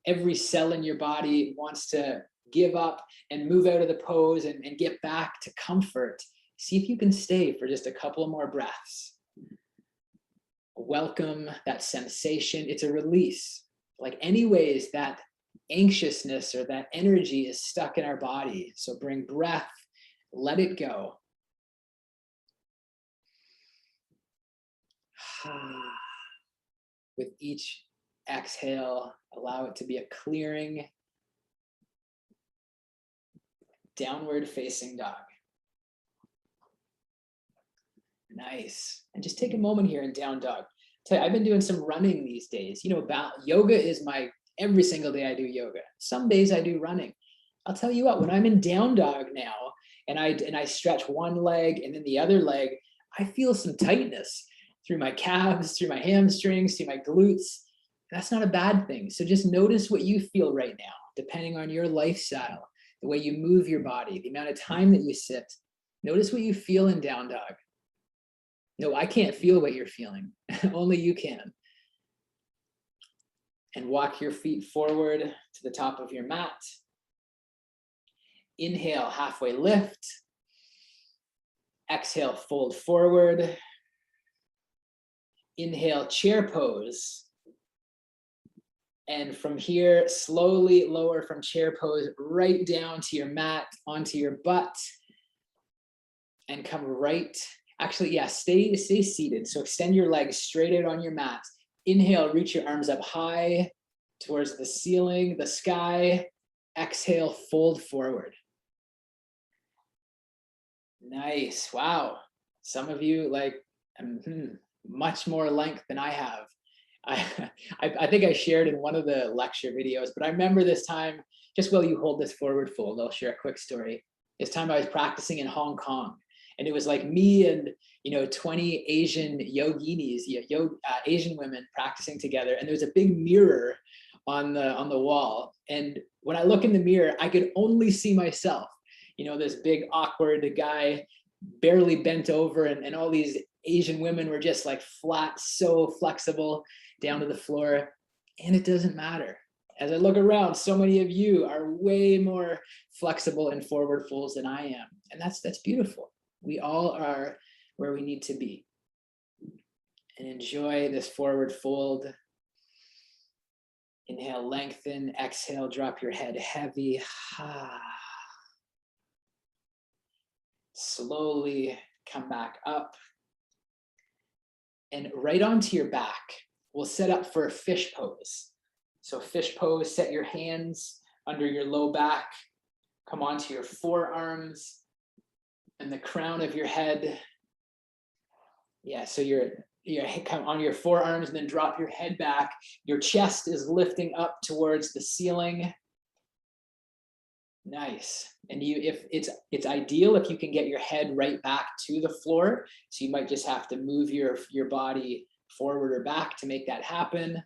every cell in your body wants to give up and move out of the pose and get back to comfort, see if you can stay for just a couple more breaths. Welcome that sensation. It's a release. Like anyways, that anxiousness or that energy is stuck in our body. So bring breath, let it go. With each exhale, allow it to be a clearing. Downward facing dog. Nice. And just take a moment here in down dog. I've been doing some running these days. Yoga is every single day I do yoga. Some days I do running. I'll tell you what, when I'm in down dog now and I stretch one leg and then the other leg, I feel some tightness through my calves, through my hamstrings, through my glutes. That's not a bad thing. So just notice what you feel right now, depending on your lifestyle, the way you move your body, the amount of time that you sit. Notice what you feel in down dog. No, I can't feel what you're feeling. Only you can. And walk your feet forward to the top of your mat. Inhale, halfway lift. Exhale, fold forward. Inhale, chair pose. And from here, slowly lower from chair pose right down to your mat, onto your butt. And come right, actually, yeah, stay seated. So extend your legs straight out on your mat. Inhale, reach your arms up high towards the ceiling, the sky. Exhale, fold forward. Nice. Wow. Some of you like much more length than I have. I think I shared in one of the lecture videos, but I remember this time, just while you hold this forward fold, I'll share a quick story. This time I was practicing in Hong Kong, and it was like me and 20 Asian yoginis, Asian women practicing together, and there was a big mirror on the wall. And when I look in the mirror, I could only see myself. This big awkward guy, barely bent over, and all these Asian women were just like flat, so flexible down to the floor. And it doesn't matter. As I look around, so many of you are way more flexible and forward folds than I am. And that's beautiful. We all are where we need to be. And enjoy this forward fold. Inhale, lengthen. Exhale, drop your head heavy. Slowly come back up. And right onto your back, we'll set up for a fish pose. So fish pose, set your hands under your low back, come onto your forearms and the crown of your head. Yeah, so you're come on your forearms and then drop your head back. Your chest is lifting up towards the ceiling. Nice. And if it's ideal if you can get your head right back to the floor. So you might just have to move your body forward or back to make that happen.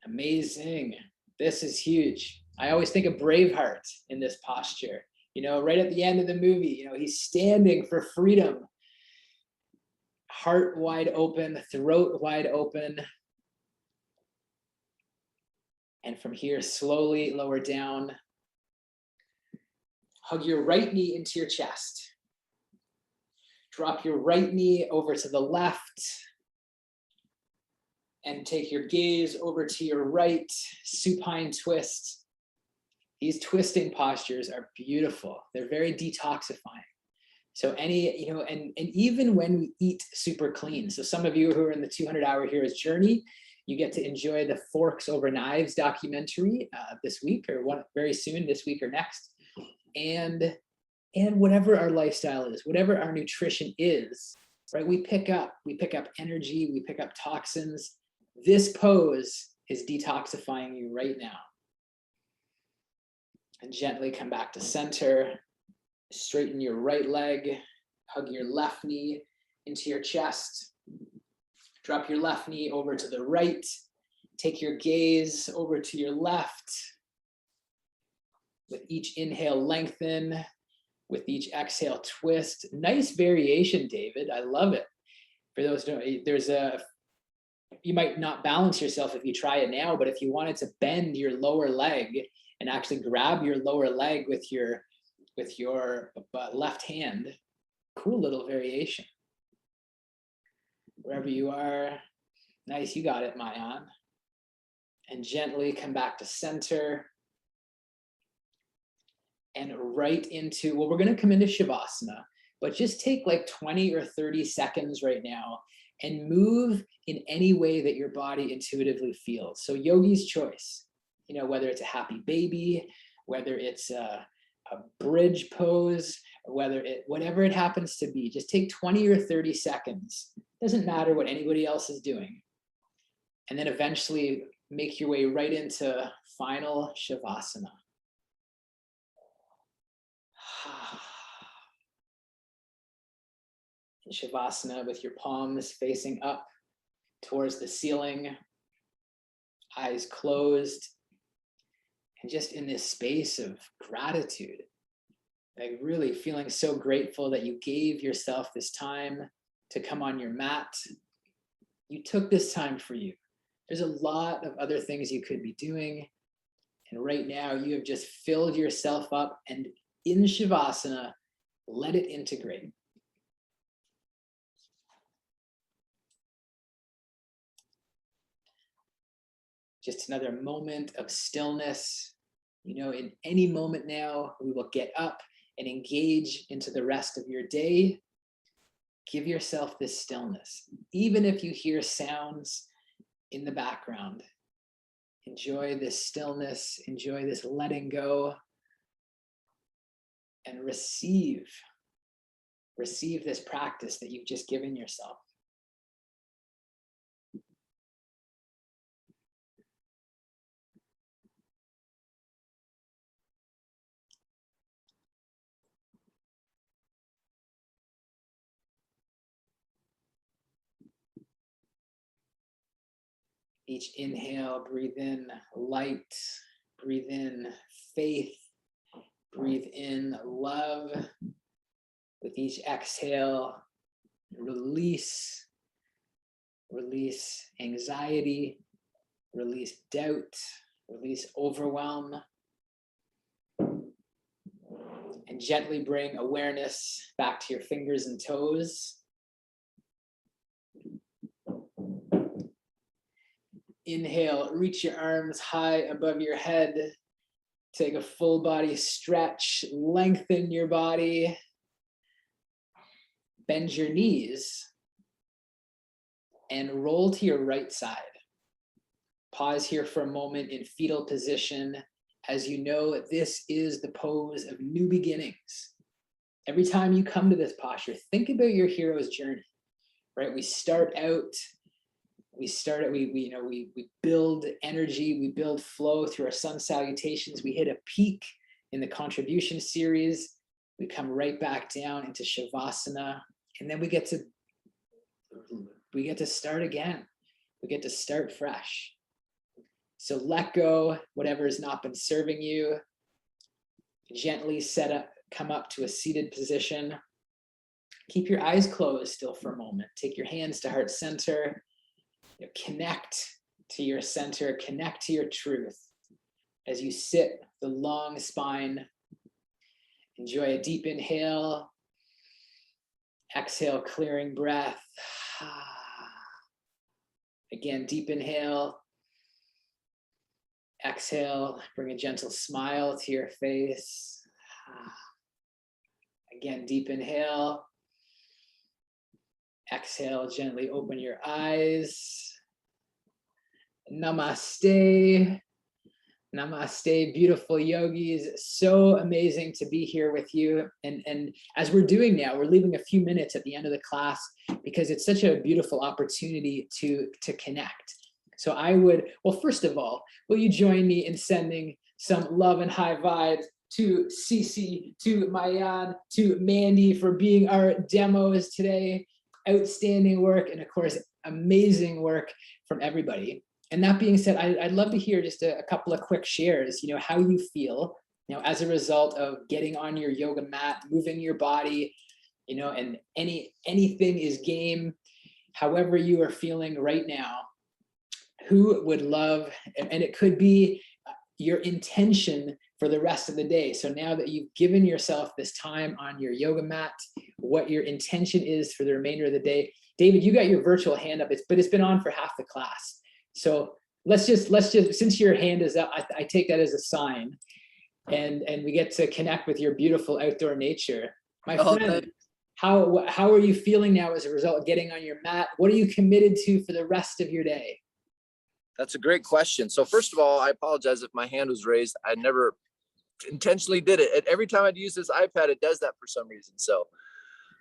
Amazing. This is huge. I always think of Braveheart in this posture. Right at the end of the movie, he's standing for freedom. Heart wide open, throat wide open. And from here, slowly lower down. Hug your right knee into your chest. Drop your right knee over to the left. And take your gaze over to your right, supine twist. These twisting postures are beautiful. They're very detoxifying. So and even when we eat super clean, so some of you who are in the 200-hour Heroes journey, you get to enjoy the Forks Over Knives documentary this week or very soon, this week or next. And whatever our lifestyle is, whatever our nutrition is, right? We pick up energy, we pick up toxins. This pose is detoxifying you right now. And gently come back to center. Straighten your right leg. Hug your left knee into your chest. Drop your left knee over to the right. Take your gaze over to your left. With each inhale, lengthen. With each exhale, twist. Nice variation, David. I love it. For those who don't, you might not balance yourself if you try it now, but if you wanted to bend your lower leg and actually grab your lower leg with your left hand, cool little variation. Wherever you are, nice, you got it, Mayan. And gently come back to center. And right into, well, we're gonna come into Shavasana, but just take like 20 or 30 seconds right now and move in any way that your body intuitively feels. So yogi's choice, whether it's a happy baby, whether it's a bridge pose, whatever it happens to be, just take 20 or 30 seconds. Doesn't matter what anybody else is doing. And then eventually make your way right into final Shavasana. In Shavasana with your palms facing up towards the ceiling. eyes closed, and just in this space of gratitude, like really feeling so grateful that you gave yourself this time to come on your mat. You took this time for you. There's a lot of other things you could be doing. And right now you have just filled yourself up, and in Shavasana, let it integrate. Just another moment of stillness. You know, in any moment now, we will get up and engage into the rest of your day. Give yourself this stillness. Even if you hear sounds in the background, enjoy this stillness, enjoy this letting go, and receive this practice that you've just given yourself. Each inhale, breathe in light, breathe in faith, breathe in love. With each exhale, release anxiety, release doubt, release overwhelm, and gently bring awareness back to your fingers and toes. Inhale, reach your arms high above your head. Take a full body stretch, lengthen your body. Bend your knees and roll to your right side. Pause here for a moment in fetal position. As you know, this is the pose of new beginnings. Every time you come to this posture, think about your hero's journey, right? We build energy, we build flow through our sun salutations. We hit a peak in the contribution series. We come right back down into Shavasana, and then we get to start again. We get to start fresh. So let go whatever has not been serving you. Gently come up to a seated position. Keep your eyes closed still for a moment. Take your hands to heart center. Connect to your center, connect to your truth. As you sit, the long spine, enjoy a deep inhale. Exhale, clearing breath. Again, deep inhale. Exhale, bring a gentle smile to your face. Again, deep inhale. Exhale, gently open your eyes. Namaste. Namaste, beautiful yogis. So amazing to be here with you. And as we're doing now, we're leaving a few minutes at the end of the class because it's such a beautiful opportunity to connect. So first of all, will you join me in sending some love and high vibes to Cece, to Mayan, to Mandy for being our demos today. Outstanding work, and of course, amazing work from everybody. And that being said, I'd love to hear just a couple of quick shares, how you feel, as a result of getting on your yoga mat, moving your body, and anything is game, however you are feeling right now. Who would love, and it could be your intention for the rest of the day. So now that you've given yourself this time on your yoga mat, what your intention is for the remainder of the day. David, you got your virtual hand up, but it's been on for half the class. So let's just, since your hand is up, I take that as a sign, and we get to connect with your beautiful outdoor nature. My friend, how are you feeling now as a result of getting on your mat? What are you committed to for the rest of your day? That's a great question. So first of all, I apologize if my hand was raised. I never intentionally did it. And every time I'd use this iPad, it does that for some reason. So,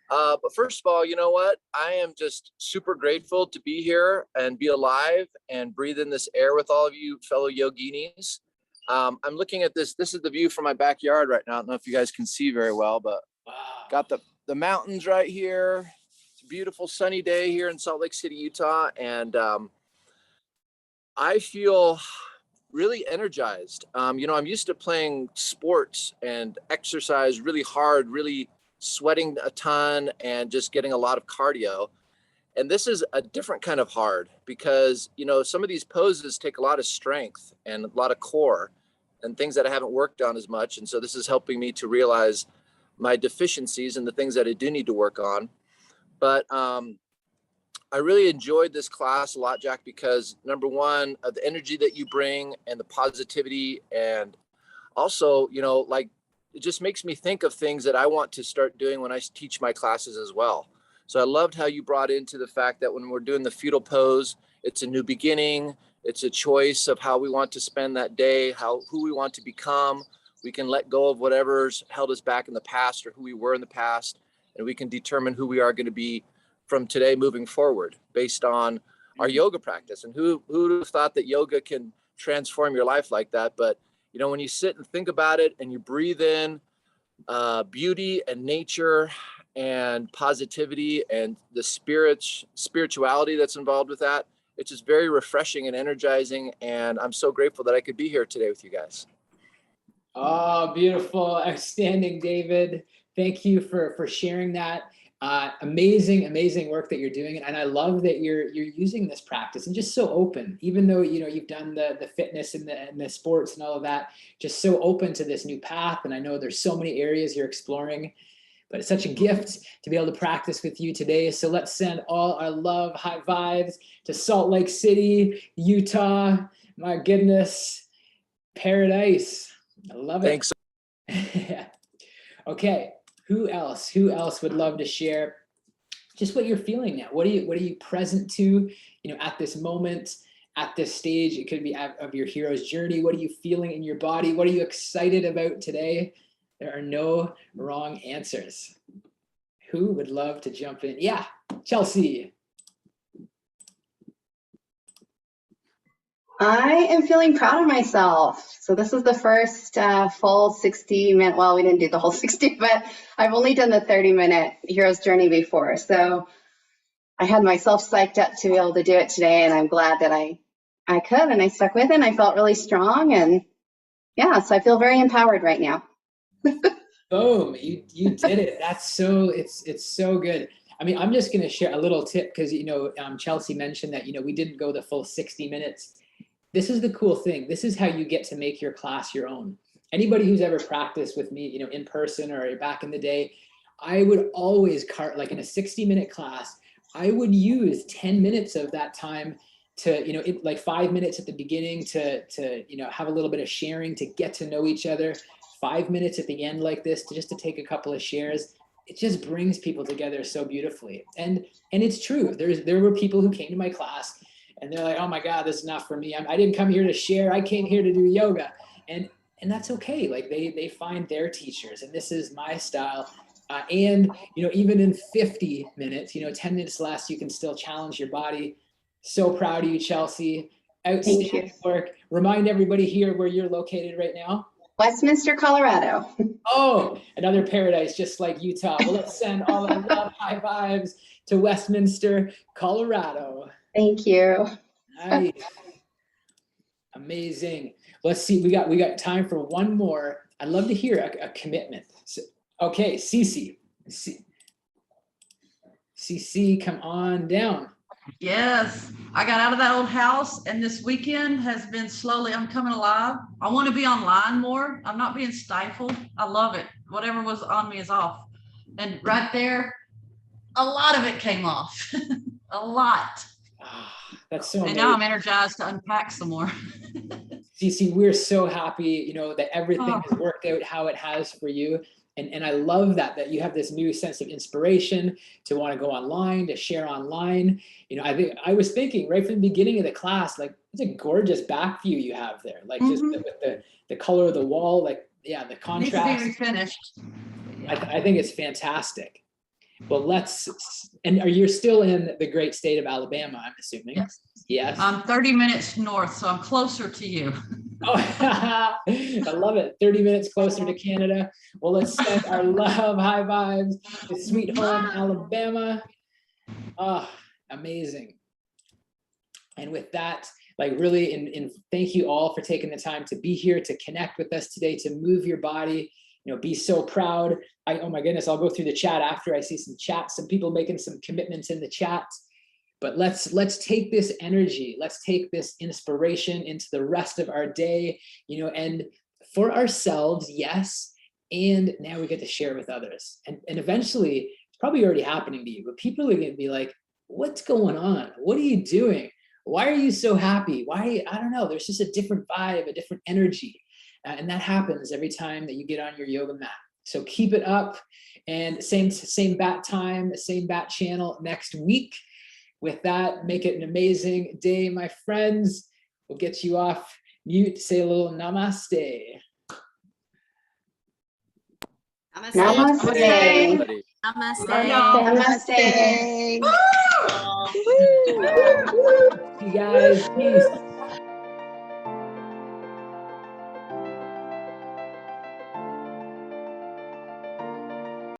but first of all, you know what? I am just super grateful to be here and be alive and breathe in this air with all of you fellow yoginis. I'm looking at this. This is the view from my backyard right now. I don't know if you guys can see very well, but got the mountains right here. It's a beautiful sunny day here in Salt Lake City, Utah. And I feel really energized. You know, I'm used to playing sports and exercise really hard, really sweating a ton and just getting a lot of cardio. And this is a different kind of hard because, you know, some of these poses take a lot of strength and a lot of core and things that I haven't worked on as much. And so this is helping me to realize my deficiencies and the things that I do need to work on. But I really enjoyed this class a lot, Jack, because number one, the energy that you bring and the positivity, and also, you know, like it just makes me think of things that I want to start doing when I teach my classes as well. So I loved how you brought into the fact that when we're doing the fetal pose, it's a new beginning. It's a choice of how we want to spend that day, who we want to become. We can let go of whatever's held us back in the past or who we were in the past, and we can determine who we are going to be from today moving forward based on our yoga practice. And who would have thought that yoga can transform your life like that? But you know, when you sit and think about it and you breathe in beauty and nature and positivity and the spirituality that's involved with that, it's just very refreshing and energizing. And I'm so grateful that I could be here today with you guys. Oh, beautiful. Outstanding, David. Thank you for sharing that. Amazing work that you're doing. And I love that you're using this practice and just so open, even though, you know, you've done the fitness and the sports and all of that, just so open to this new path. And I know there's so many areas you're exploring, but it's such a gift to be able to practice with you today. So let's send all our love, high vibes to Salt Lake City, Utah. My goodness, paradise. I love it. Thanks. Okay. Who else would love to share just what you're feeling now? What are you present to, you know, at this moment, at this stage? It could be of your hero's journey. What are you feeling in your body? What are you excited about today? There are no wrong answers. Who would love to jump in? Yeah, Chelsea. I am feeling proud of myself. So this is the first full 60-minute, well, we didn't do the whole 60, but I've only done the 30-minute hero's journey before. So I had myself psyched up to be able to do it today, and I'm glad that I could, and I stuck with it, and I felt really strong, and yeah, so I feel very empowered right now. Boom, you did it. That's so, it's so good. I mean, I'm just going to share a little tip because, you know, Chelsea mentioned that, you know, we didn't go the full 60 minutes. This is the cool thing. This is how you get to make your class your own. Anybody who's ever practiced with me, you know, in person or back in the day, I would always like in a 60-minute class, I would use 10 minutes of that time to, you know, like 5 minutes at the beginning to, you know, have a little bit of sharing, to get to know each other, 5 minutes at the end like this, to take a couple of shares. It just brings people together so beautifully. And it's true. There were people who came to my class and they're like, oh my God, this is not for me. I didn't come here to share. I came here to do yoga. And that's okay. Like they find their teachers, and this is my style. And, you know, even in 50 minutes, you know, 10 minutes less, you can still challenge your body. So proud of you, Chelsea. Outstanding work. Remind everybody here where you're located right now. Westminster, Colorado. Oh, another paradise, just like Utah. Well, let's send all our love, high vibes to Westminster, Colorado. Thank you. Nice. Amazing. Let's see. We got time for one more. I'd love to hear a commitment. So, okay, Cece, come on down. Yes, I got out of that old house, and this weekend has been slowly, I'm coming alive. I want to be online more. I'm not being stifled. I love it. Whatever was on me is off. And right there, a lot of it came off. A lot. That's so amazing. And now I'm energized to unpack some more. Cece, we're so happy, you know, that everything has worked out how it has for you. And I love that you have this new sense of inspiration to want to go online, to share online. You know, I was thinking right from the beginning of the class, like, it's a gorgeous back view you have there. Like just with the color of the wall, like, yeah, the contrast. Needs to be refinished. I think it's fantastic. Well, and are you still in the great state of Alabama, I'm assuming? Yes. Yes. I'm 30 minutes north, so I'm closer to you. Oh, I love it. 30 minutes closer to Canada. Well, let's send our love, high vibes to sweet home, Alabama. Oh, amazing. And with that, like really, and thank you all for taking the time to be here, to connect with us today, to move your body, be so proud. Oh my goodness, I'll go through the chat after. I see some chats, some people making some commitments in the chat. But let's take this energy, let's take this inspiration into the rest of our day, and for ourselves, yes. And now we get to share with others. And eventually, it's probably already happening to you, but people are going to be like, what's going on? What are you doing? Why are you so happy? Why? I don't know. There's just a different vibe, a different energy. And that happens every time that you get on your yoga mat. So keep it up. And same bat time, same bat channel next week. With that, make it an amazing day, my friends. We'll get you off mute. Say a little namaste. Namaste. Namaste. Namaste. You guys, peace.